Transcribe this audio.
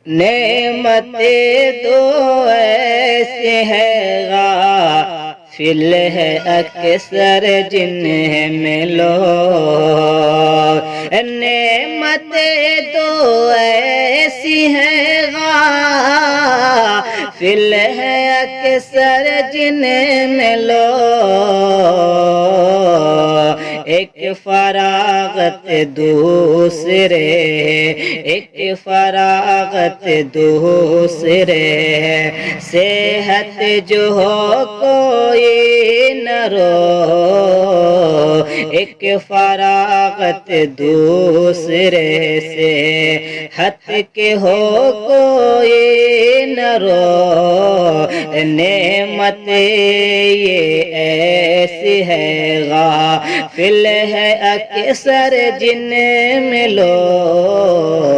نعمتیں دو ایسے ہے غافل ہے اکثر جنہیں ملو، نعمتیں دو ایسی ہے غافل ہے اکثر جنہیں ملو، ایک فراغت دوسرے، ایک فراغت دوسرے، صحت جو ہو کوئی نہ رو، ایک فراغت دوسرے، صحت کے ہو کوئی نہ رو، نعمت یہ ایسی ہے غافل ہے اکثر جن میں لوگ۔